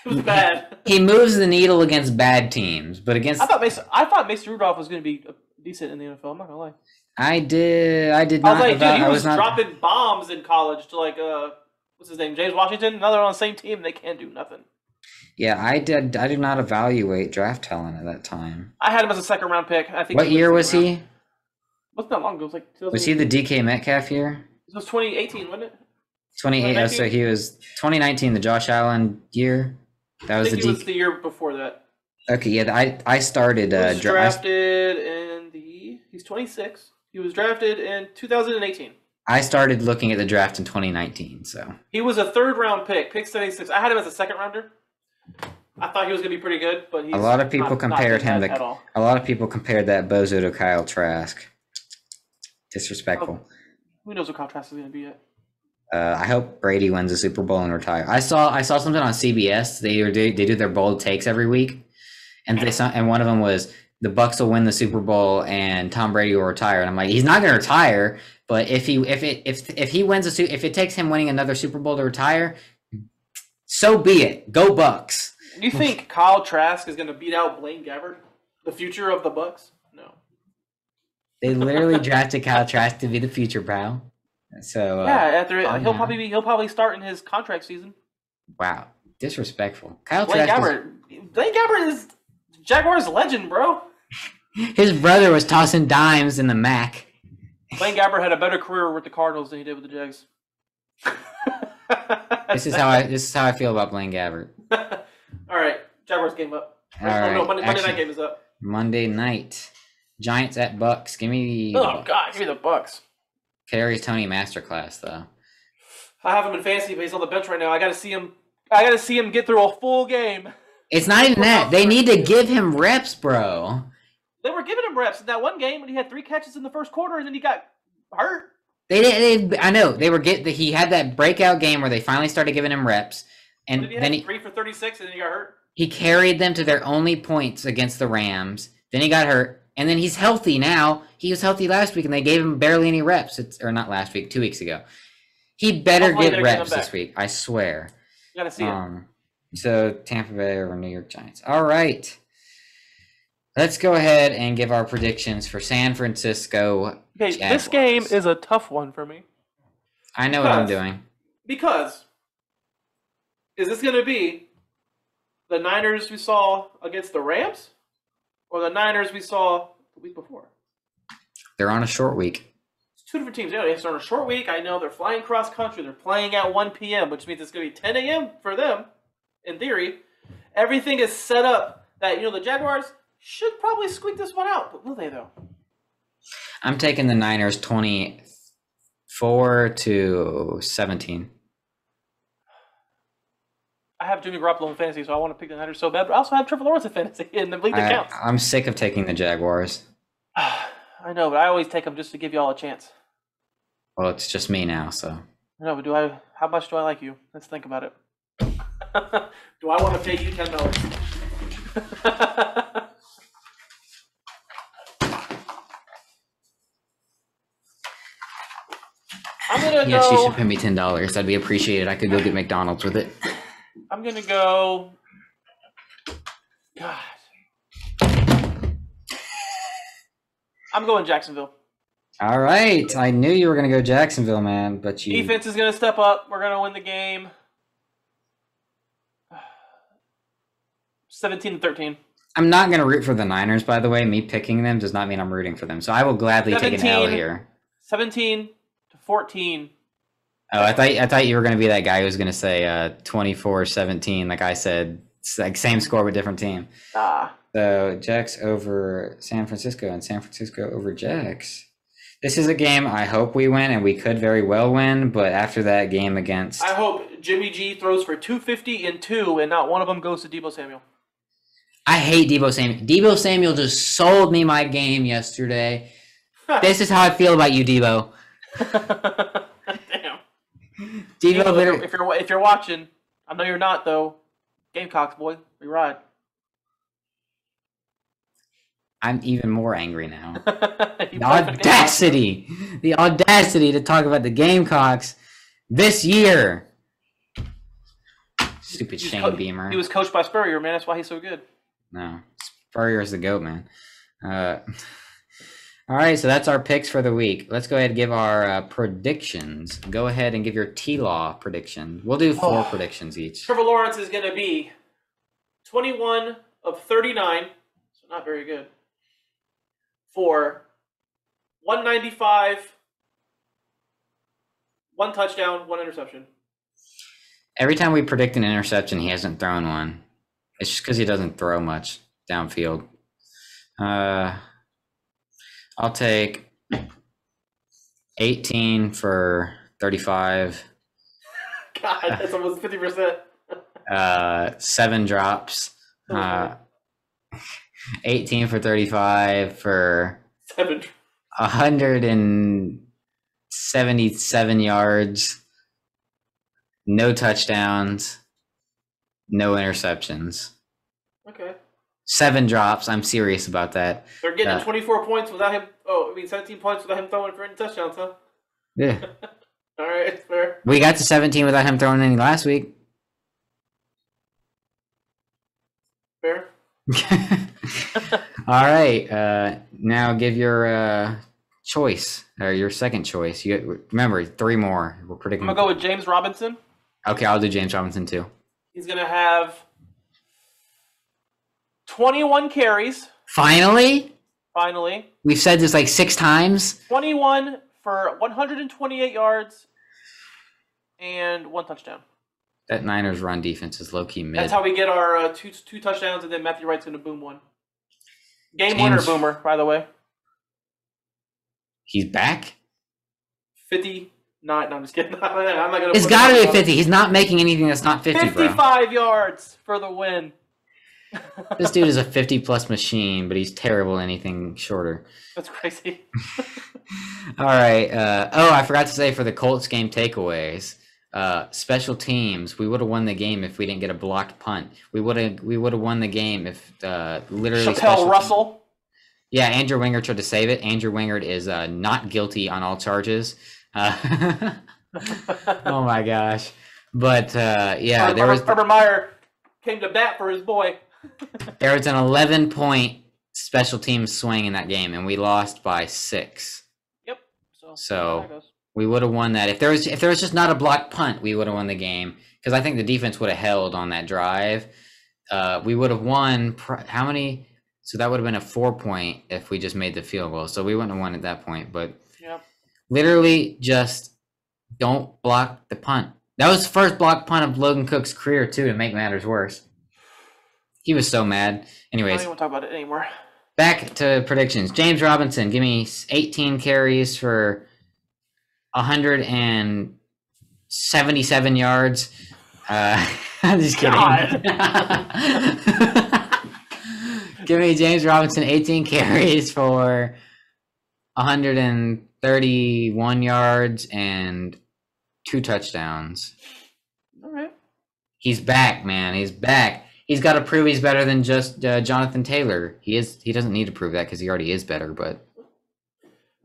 it was bad. He moves the needle against bad teams, but against I thought Mason Rudolph was going to be decent in the NFL. I'm not gonna lie. I did not. I was like, dude, he was dropping bombs in college to like what's his name, James Washington. Now they're on the same team. They can't do nothing. Yeah, I did not evaluate draft talent at that time. I had him as a second round pick. I think. What year was he? Wasn't that long ago? It was like 2000. Was he the DK Metcalf year? It was 2018, wasn't it? 2018. Oh, so he was 2019, the Josh Allen year. That was was the year before that. Okay, yeah, I started. He was drafted in the. He's 26. He was drafted in 2018. I started looking at the draft in 2019, so. He was a third round pick 76. I had him as a second rounder. I thought he was going to be pretty good, but he's a lot of people compared him to. At all. A lot of people compared that bozo to Kyle Trask. Disrespectful. Oh, who knows what Kyle Trask is going to be yet? I hope Brady wins a Super Bowl and retire. I saw something on CBS. They do their bold takes every week, and one of them was the Bucs will win the Super Bowl and Tom Brady will retire. And I'm like, he's not going to retire, but if he wins if it takes him winning another Super Bowl to retire, so be it. Go Bucs. You think Kyle Trask is going to beat out Blaine Gabbert, the future of the Bucs? No. They literally drafted Kyle Trask to be the future, bro. So he'll probably start in his contract season. Wow, disrespectful. Kyle Blaine Trask. Blaine Gabbert is Jaguars legend, bro. His brother was tossing dimes in the MAC. Blaine Gabbert had a better career with the Cardinals than he did with the Jags. This is how I feel about Blaine Gabbert. All right, Jaguars game up. Monday night game is up. Monday night, Giants at Bucks. Give me the Bucks. God, give me the Bucks. Carries Tony masterclass though. I have him in fantasy, but he's on the bench right now. I got to see him get through a full game. It's not even that. They need to give him reps, bro. They were giving him reps in that one game when he had 3 catches in the first quarter, and then he got hurt. I know he had that breakout game where they finally started giving him reps, and then he 3 for 36, and then he got hurt. He carried them to their only points against the Rams. Then he got hurt, and then he's healthy now. He was healthy last week, and they gave him barely any reps. Or not last week, 2 weeks ago. He better get reps this week. I swear. You gotta see him. So Tampa Bay over New York Giants. All right. Let's go ahead and give our predictions for San Francisco. Okay, Jaguars. This game is a tough one for me. I know what I'm doing. Because is this going to be the Niners we saw against the Rams or the Niners we saw the week before? They're on a short week. It's 2 different teams. Yeah, they're on a short week. I know they're flying cross country. They're playing at 1 p.m., which means it's going to be 10 a.m. for them, in theory. Everything is set up that, the Jaguars should probably squeak this one out. But will they, though? I'm taking the Niners 24-17. I have Jimmy Garoppolo in fantasy, so I want to pick the Niners so bad. But I also have Trevor Lawrence in fantasy in the league that counts. I'm sick of taking the Jaguars. I know, but I always take them just to give you all a chance. Well, it's just me now, so. No, but how much do I like you? Let's think about it. Do I want to pay you $10? Yes, you should pay me $10. That'd be appreciated. I could go get McDonald's with it. I'm gonna go. God. I'm going Jacksonville. All right. I knew you were going to go Jacksonville, man, but you... Defense is going to step up. We're going to win the game. 17-13. I'm not going to root for the Niners, by the way. Me picking them does not mean I'm rooting for them. So I will gladly take an L here. 17-14. Oh, I thought you were going to be that guy who was going to say 24-17. Like I said, it's like same score but different team. So Jags over San Francisco and San Francisco over Jags. This is a game I hope we win, and we could very well win, but after that game against... I hope Jimmy G throws for 250 and 2, and not one of them goes to Deebo Samuel. I hate Deebo Samuel. Deebo Samuel just sold me my game yesterday. This is how I feel about you, Debo. Damn. Debo, literally. If you're watching, I know you're not though. Gamecocks, boy, we ride. I'm even more angry now. The audacity to talk about the Gamecocks this year. Stupid Shane Beamer. He was coached by Spurrier, man. That's why he's so good. No, Spurrier's the GOAT, man. All right, so that's our picks for the week. Let's go ahead and give our predictions. Go ahead and give your T-Law prediction. We'll do 4 predictions each. Trevor Lawrence is going to be 21 of 39, so not very good, for 195, 1 touchdown, 1 interception. Every time we predict an interception, he hasn't thrown one. It's just because he doesn't throw much downfield. I'll take 18 for 35. God, that's almost 50%. 7 drops. 18 for 35 for 7. 177 yards. No touchdowns. No interceptions. Okay. 7 drops. I'm serious about that. They're getting 24 points without him. 17 points without him throwing for any touchdowns, huh? Yeah. All right, fair. We got to 17 without him throwing any last week. Fair. All right. Now give your choice or your second choice. Remember 3 more. We're predicting. I'm gonna go with James Robinson. Okay, I'll do James Robinson too. He's gonna have 21 carries. Finally. We've said this like 6 times. 21 for 128 yards and 1 touchdown. That Niners run defense is low-key mid. That's how we get our two touchdowns, and then Matthew Wright's going to boom 1. Winner boomer, by the way. He's back? 59. No, I'm just kidding. I'm not gonna. It's got to be 50. He's not making anything that's not 50, 55 yards for the win. This dude is a 50-plus machine, but he's terrible at anything shorter. That's crazy. All right. I forgot to say for the Colts game takeaways, special teams. We would have won the game if we didn't get a blocked punt. We would have won the game if literally. Chappelle Russell. Yeah, Andrew Wingard tried to save it. Andrew Wingard is not guilty on all charges. Oh my gosh! But yeah, there was. Urban Meyer came to bat for his boy. There was an 11-point special teams swing in that game, and we lost by 6. Yep. So we would have won that. If there was just not a blocked punt, we would have won the game because I think the defense would have held on that drive. We would have won. How many? So that would have been a 4-point if we just made the field goal. So we wouldn't have won at that point. But literally, just don't block the punt. That was the first blocked punt of Logan Cook's career too. To make matters worse. He was so mad. Anyways, I don't even talk about it anymore. Back to predictions. James Robinson, give me 18 carries for 177 yards. I'm just kidding. Give me James Robinson 18 carries for 131 yards and 2 touchdowns. All right. He's back, man. He's back. He's got to prove he's better than just Jonathan Taylor. He doesn't need to prove that because he already is better. But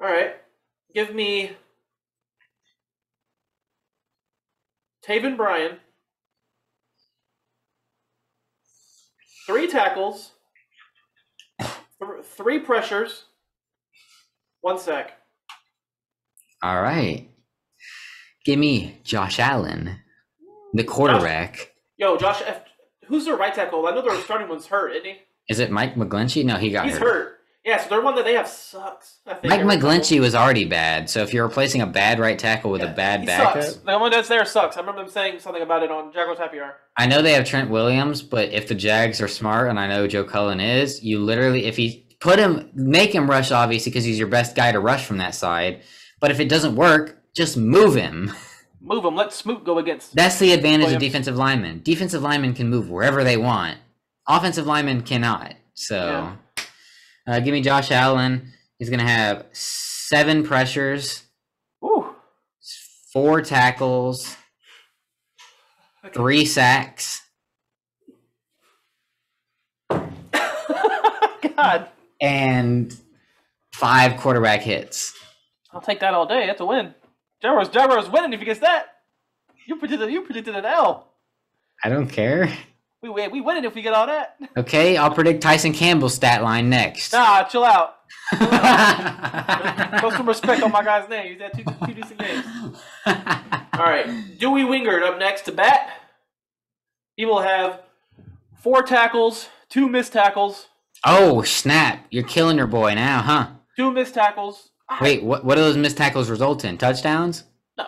all right, give me Taven Bryan, 3 tackles, 3 pressures, 1 sack. All right, give me Josh Allen, the quarterback. Josh. Who's their right tackle? I know their starting one's hurt, isn't he? Is it Mike McGlinchey? No, he's hurt. Yeah, so their one that they have sucks. I think Mike McGlinchey was already bad, so if you're replacing a bad right tackle with a bad backup, sucks. The one that's there sucks. I remember them saying something about it on Jaguars Happy Hour. I know they have Trent Williams, but if the Jags are smart, and I know Joe Cullen is, you literally, if he make him rush, obviously, because he's your best guy to rush from that side. But if it doesn't work, just move him. Move him. Let Smoot go against. That's the advantage of defensive linemen. Defensive linemen can move wherever they want. Offensive linemen cannot. So, give me Josh Allen. He's going to have 7 pressures, Ooh. 4 tackles, 3 sacks. God. And 5 quarterback hits. I'll take that all day. That's a win. Jaguars winning if he gets that. You predicted an L. I don't care. We winning if we get all that. Okay, I'll predict Tyson Campbell's stat line next. Nah, chill out. Put some respect on my guy's name. He's had two decent games. All right, Dewey Wingard up next to bat. He will have 4 tackles, 2 missed tackles. Oh, snap. You're killing your boy now, huh? 2 missed tackles. Wait, what do those missed tackles result in? Touchdowns? No.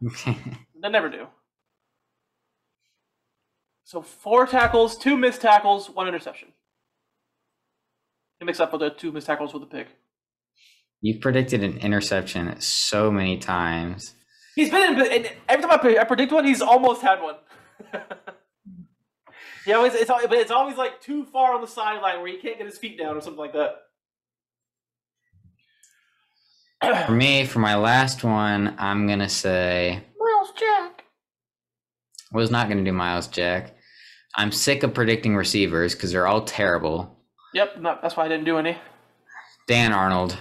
Okay. They never do. So 4 tackles, 2 missed tackles, 1 interception. He mixed up with the 2 missed tackles with a pick. You've predicted an interception so many times. He's been in every time I predict one, he's almost had one. It's always like too far on the sideline where he can't get his feet down or something like that. For me, for my last one, I'm going to say... Miles Jack. I was not going to do Miles Jack. I'm sick of predicting receivers because they're all terrible. Yep, that's why I didn't do any. Dan Arnold.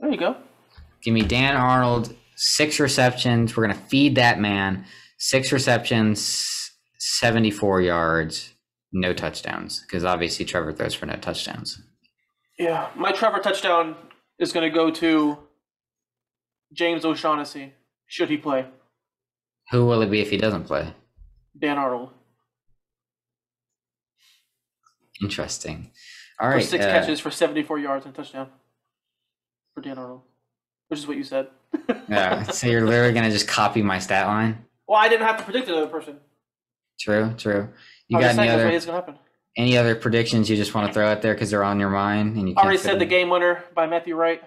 There you go. Give me Dan Arnold, 6 receptions. We're going to feed that man. 6 receptions, 74 yards, no touchdowns. Because obviously Trevor throws for no touchdowns. Yeah, my Trevor touchdown is going to go to James O'Shaughnessy, should he play. Who will it be if he doesn't play? Dan Arnold. Interesting. All right. For 6 catches for 74 yards and a touchdown for Dan Arnold, which is what you said. Yeah, so you're literally going to just copy my stat line? Well, I didn't have to predict another person. True. You got any other predictions you just want to throw out there because they're on your mind? And you I already said the game winner by Matthew Wright.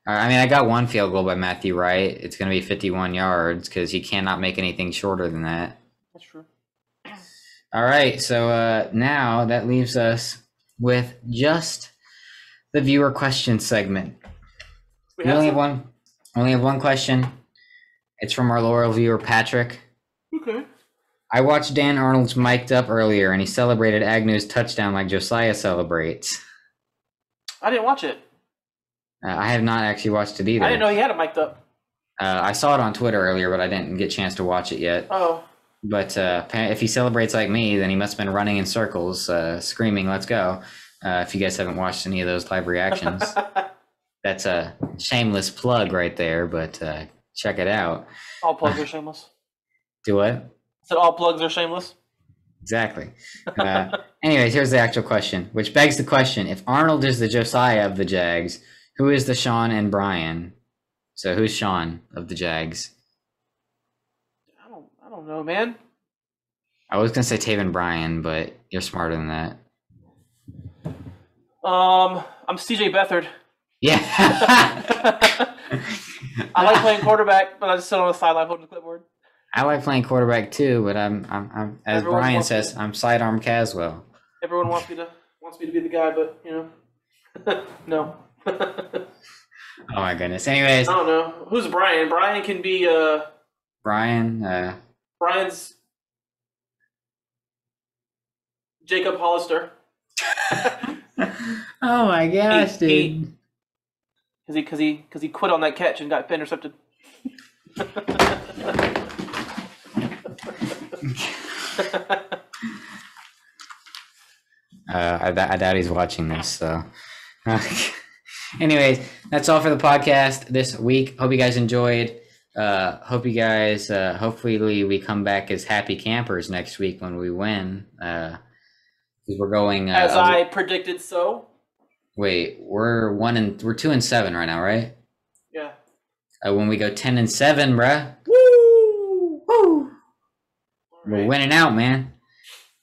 I mean, I got 1 field goal by Matthew Wright. It's going to be 51 yards because he cannot make anything shorter than that. That's true. All right, so now that leaves us with just the viewer question segment. We only have one question. It's from our loyal viewer, Patrick. Okay. I watched Dan Arnold's mic'd up earlier, and he celebrated Agnew's touchdown like Josiah celebrates. I didn't watch it. I have not actually watched it either. I didn't know he had it mic'd up. I saw it on Twitter earlier, but I didn't get a chance to watch it yet. Oh. But if he celebrates like me, then he must have been running in circles, screaming, "Let's go." If you guys haven't watched any of those live reactions, that's a shameless plug right there, but check it out. All plugs are shameless. Do what? So all plugs are shameless? Exactly. Anyways, here's the actual question, which begs the question, if Arnold is the Josiah of the Jags, who is the Shawn and Brian? So who's Shawn of the Jags? I don't know, man. I was going to say Taven Bryan, but you're smarter than that. I'm CJ Beathard. Yeah. I like playing quarterback, but I just sit on the sideline holding the clipboard. I like playing quarterback too, but I'm as Brian says, I'm sidearm Caswell. Everyone wants me to be the guy, but you know, no. Oh my goodness. Anyways, I don't know who's Brian. Brian can be Brian's Jacob Hollister. Oh my gosh, dude! Because he quit on that catch and got intercepted. I doubt he's watching this. So, anyways, that's all for the podcast this week. Hope you guys enjoyed. Hope you guys. Hopefully, we come back as happy campers next week when we win. Because we're going. As I predicted, so. Wait, we're 2-7 right now, right? Yeah. When we go 10-7, bruh. Woo! Woo! We're winning out, man.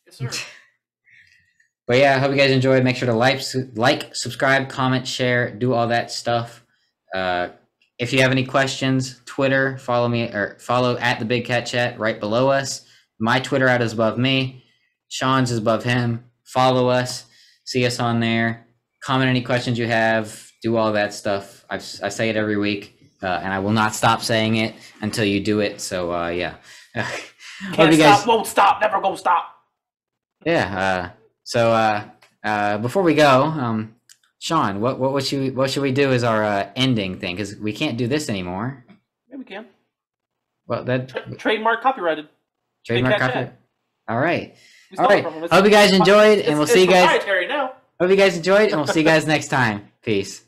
Yes, sir. But yeah, I hope you guys enjoyed. Make sure to like, subscribe, comment, share, do all that stuff. If you have any questions, Twitter, follow at the Big Cat Chat right below us. My Twitter ad is above me. Sean's is above him. Follow us. See us on there. Comment any questions you have. do all that stuff. I say it every week, and I will not stop saying it until you do it. So yeah. Can't stop, won't stop, never gonna stop. Yeah. So before we go, Shawn, what should we do as our ending thing? Because we can't do this anymore. Yeah, we can. Well, that trademark copyrighted. Trademark copyrighted. All right. All right. Hope you guys enjoyed, and we'll see you guys. Now. Hope you guys enjoyed, and we'll see you guys next time. Peace.